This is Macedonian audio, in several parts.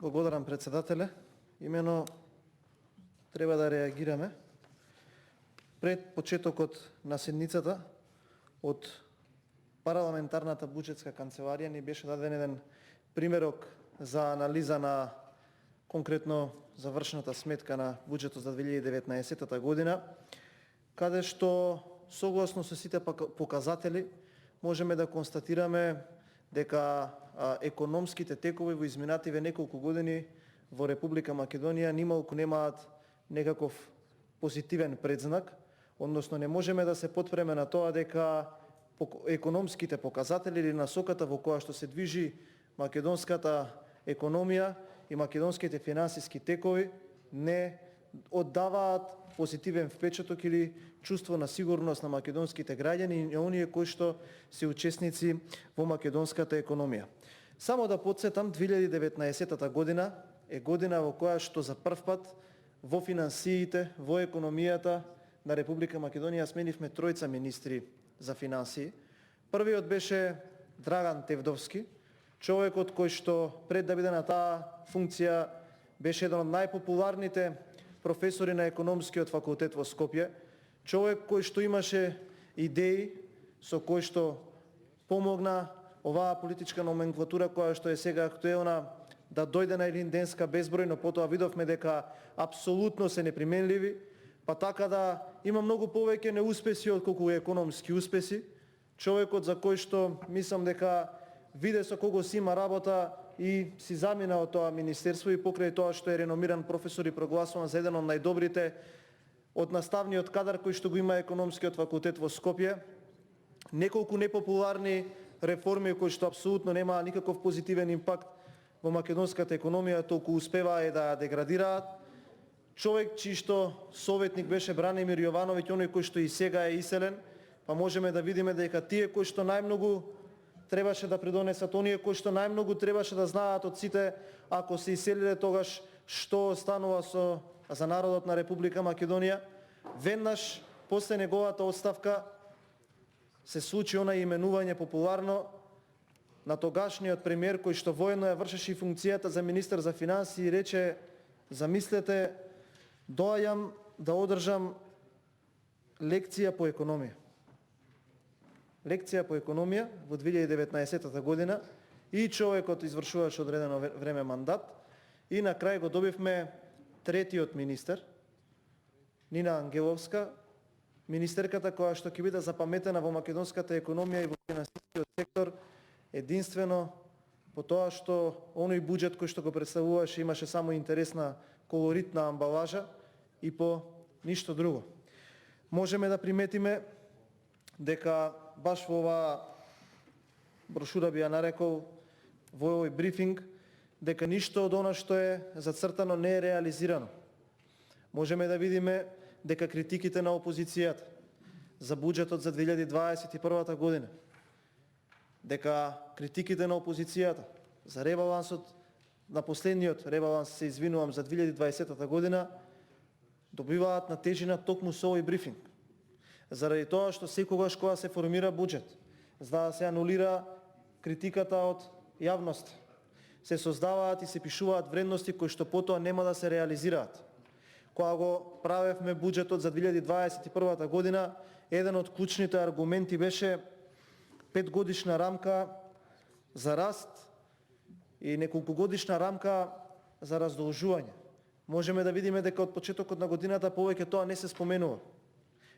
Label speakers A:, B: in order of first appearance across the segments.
A: Благодарам, председателе. Имено треба да реагираме. Пред почетокот на седницата од парламентарната буџетска канцеларија ни беше даден еден примерок за анализа на конкретно завршената сметка на буџетот за 2019 година, каде што согласно со сите показатели можеме да констатираме дека економските текови во изминативе неколку години во Република Македонија нималку немаат некаков позитивен предзнак, односно не можеме да се потпреме на тоа дека економските показатели или насоката во која што се движи македонската економија и македонските финансиски текови не оддаваат позитивен впечаток или чувство на сигурност на македонските граѓани и оние кои што се учесници во македонската економија. Само да потсетам, 2019 година е година во која што за прв пат во финансиите, во економијата на Република Македонија сменивме тројца министри за финансии. Првиот беше Драган Тевдовски, човекот кој што пред да биде на таа функција беше еден од најпопуларните професори на економскиот факултет во Скопје, човек кој што имаше идеи со кои што помогна оваа политичка номенклатура која што е сега актуелна да дојде на един денска безброј, но потоа видовме дека апсолутно се неприменливи, па така да има многу повеќе неуспеси отколку економски успеси. Човекот за кој што мислам дека виде со кого си има работа и си замина од тоа министерство и покрај тоа што е реномиран професор и прогласуван за еден од најдобрите од наставниот кадар кој што го има економскиот факултет во Скопје. Неколку непопуларни реформи кои што апсолутно немаа никаков позитивен импакт во македонската економија, толку успеваа и да деградираат. Човек чиј што советник беше Бранимир Јовановиќ, оној кој што и сега е иселен, па можеме да видиме дека тие кои што најмногу требаше да придонесат, оние кои што најмногу требаше да знаат од сите, ако се иселиле тогаш што останува за народот на Република Македонија, веднаш после неговата оставка се случи она именување популарно на тогашниот премиер кој што воедно ја вршеше и функцијата за министер за финансии и рече: замислете, доаѓам да одржам лекција по економија. Лекција по економија во 2019 година и човекот извршуваше одредено време мандат и на крај го добивме третиот министер, Нина Ангеловска, министерката која што ќе биде запаметена во македонската економија и во финансискиот сектор единствено по тоа што оној буџет кој што го представуваше имаше само интересна колоритна амбалажа и по ништо друго. Можеме да приметиме дека баш во оваа брошура би ја нарекол, во овој брифинг, дека ништо од она што е зацртано не е реализирано. Можеме да видиме дека критиките на опозицијата за буџетот за 2021 година, дека критиките на опозицијата за ребалансот, на последниот ребаланс, се извинувам, за 2020 година, добиваат на тежина токму со овој брифинг. Заради тоа што секогаш кога се формира буџет, за да се анулира критиката од јавност, се создаваат и се пишуваат вредности кои што потоа нема да се реализираат. Кога го правевме буџетот за 2021 година, еден од клучните аргументи беше 5-годишна рамка за раст и неколкугодишна рамка за раздолжување. Можеме да видиме дека од почетокот на годината повеќе тоа не се споменува.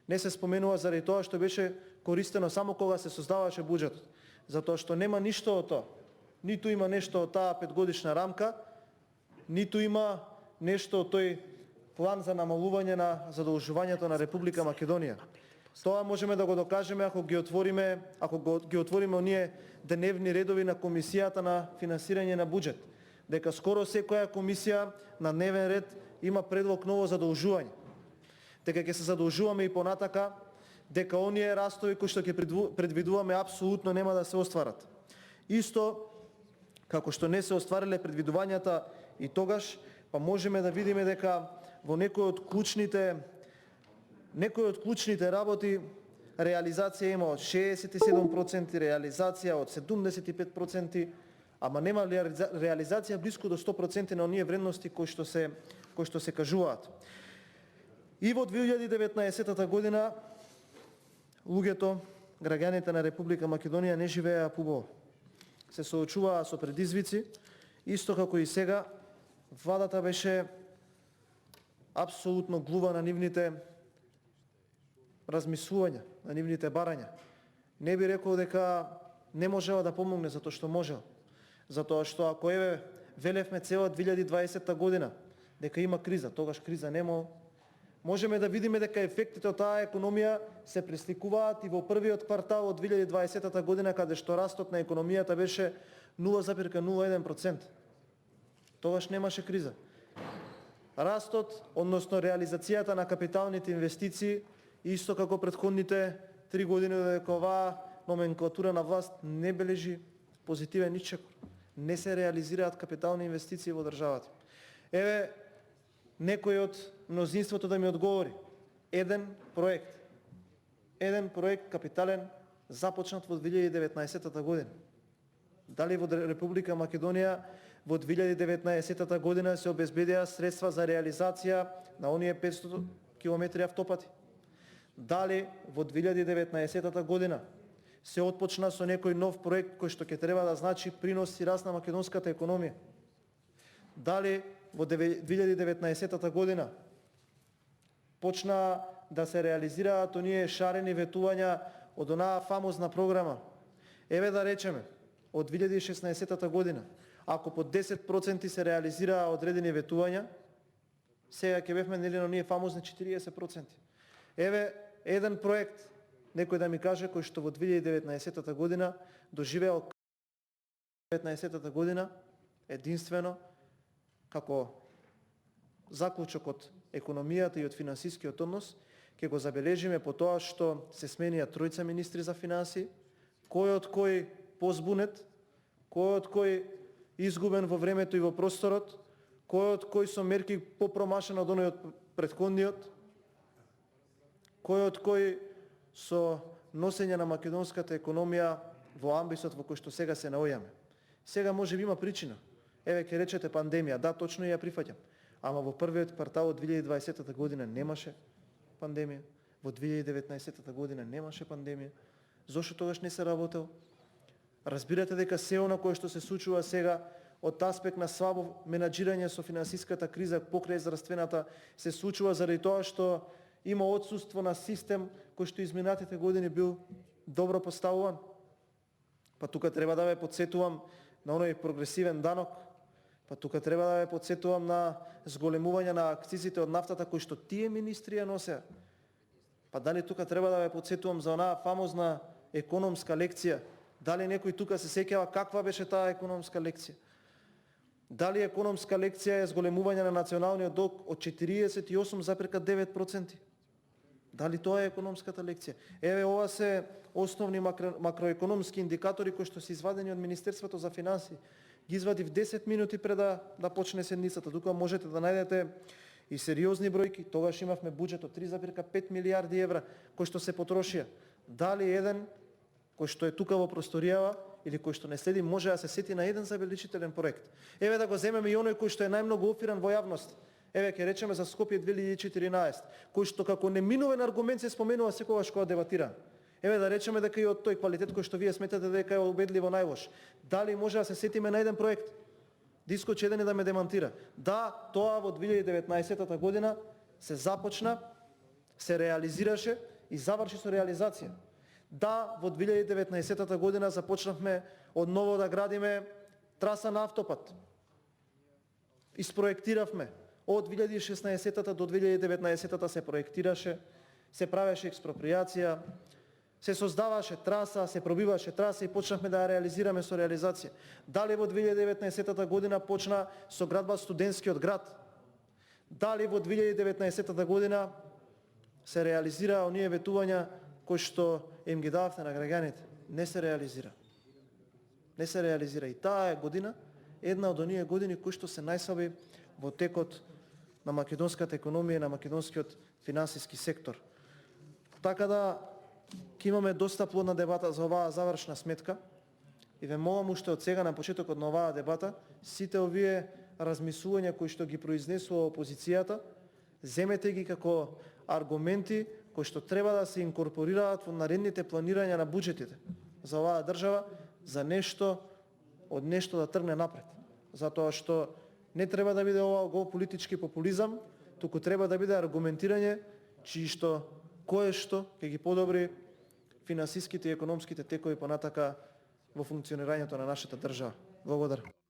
A: Не се споменува заради тоа што беше користено само кога се создаваше буџетот. Затоа што нема ништо од тоа. Ниту има нешто од таа 5-годишна рамка, ниту има нешто од тој план за намалување на задолжувањето на Република Македонија. Тоа можеме да го докажеме ако ги отвориме оние дневни редови на Комисијата на финансирање на буџет, дека скоро секоја комисија на дневен ред има предлог ново задолжување, дека ќе се задолжуваме и понатака, дека оние растови кои што ќе предвидуваме апсолутно нема да се остварат. Исто како што не се оствариле предвидувањата и тогаш, па можеме да видиме дека во некои од клучните работи реализација има од 67%, реализација од 75%, ама нема реализација близко до 100% на оние вредности кои што се кажуваат. И во 2019 година луѓето, граѓаните на Република Македонија не живееа убаво. Се соочуваа со предизвици, исто како и сега. Владата беше апсолутно глува на нивните размислувања, на нивните барања. Не би рекол дека не можела да помогне затоа што можела. Затоа што ако велевме цела 2020 година дека има криза, тогаш криза нема, можеме да видиме дека ефектите од таа економија се пресликуваат и во првиот квартал од 2020 година, каде што растот на економијата беше 0,01%. Тогаш немаше криза. Растот, односно реализацијата на капиталните инвестиции, исто како претходните 3 години додека оваа номенклатура на власт не бележи позитивен исчекор. Не се реализираат капитални инвестиции во државата. Еве некој од мнозинството да ми одговори. Еден проект капитален започнат во 2019 година. Дали во Република Македонија во 2019 година се обезбедија средства за реализација на оние 500 километри автопати? Дали во 2019 година се отпочна со некој нов проект кој што ќе треба да значи принос и раст на македонската економија? Дали во 2019 година почна да се реализираат оние шарени ветувања од онаа фамозна програма? Еве да речеме, од 2016 година, ако по 10% се реализираа одредени ветувања, сега ќе бевме нели на оние фамозни 40%. Еве еден проект, некој да ми каже, кој што во 2019 година доживеал 2019 година единствено како заклучок од економијата и од финансискиот однос, ќе го забележиме по тоа што се сменија тројца министри за финансии, кој од кој позбунет, кој од кој изгубен во времето и во просторот, кој од кој со мерки попромашен од оној од претходниот, кој од кој со носење на македонската економија во амбисот во кој што сега се наоѓаме. Сега може би има причина. Еве ќе речете пандемија, да, точно ја прифаќам. Ама во првиот квартал од 2020 година немаше пандемија, во 2019 година немаше пандемија. Зошто тогаш не се работел? Разбирате дека се она кое што се случува сега од аспект на слабо менаџирање со финансиската криза покрај здравствената се случува заради тоа што има отсуство на систем кој што изминатите години бил добро поставуван. Па тука треба да ве подсетувам на оној прогресивен данок. Па тука треба да ве подсетувам на зголемување на акцизите од нафтата кои што тие министри ја носеа. Па дали тука треба да ве подсетувам за онаа фамозна економска лекција? Дали некој тука се сеќава каква беше таа економска лекција? Дали економска лекција е зголемување на националниот долг од 48,9%? Дали тоа е економската лекција? Еве ова се основни макроекономски индикатори кои што се извадени од Министерството за финансии. Ги извадив 10 минути пред да почне седницата. Тука можете да најдете и сериозни бројки. Тогаш имавме буџет од 3,5 милиарди евра кои што се потрошија. Дали еден кој што е тука во просторијава или кој што не следи може да се сети на еден забележителен проект? Еве да го земеме и оној кој што е најмногу офиран во јавност. Еве ќе речеме за Скопје 2014, кој што како неминувен аргумент се споменува секогаш кога дебатира. Еве да речеме дека и од тој квалитет кој што вие сметате дека е убедливо најлош. Дали може да се сетиме на еден проект? Дискоч еден да ме демантира. Да, тоа во 2019 година се започна, се реализираше и заврши со реализација. Да, во 2019 година започнавме одново да градиме траса на автопат. Испроектиравме. Од 2016 до 2019 се проектираше, се правеше експроприација, се создаваше траса, се пробиваше траса и почнавме да ја реализираме со реализација. Дали во 2019 година почна со градба студентскиот град? Дали во 2019 година се реализира оние ветувања кои што им ги дававте на граѓаните? Не се реализира. Не се реализира. И таа е година, една од оние години кои што се најслаби во текот на македонската економија и на македонскиот финансиски сектор. Така да ќе имаме доста плодна дебата за оваа завршна сметка. И ве молам уште од сега на почетокот на оваа дебата, сите овие размислувања кои што ги произнесува опозицијата, земете ги како аргументи кои што треба да се инкорпорираат во наредните планирања на буџетите за оваа држава, за нешто, од нешто да тргне напред. Затоа што не треба да биде ова гол политички популизам, туку треба да биде аргументирање чии што кое што ќе ги подобри финансиските и економските текови понатака во функционирањето на нашата држава. Благодарам.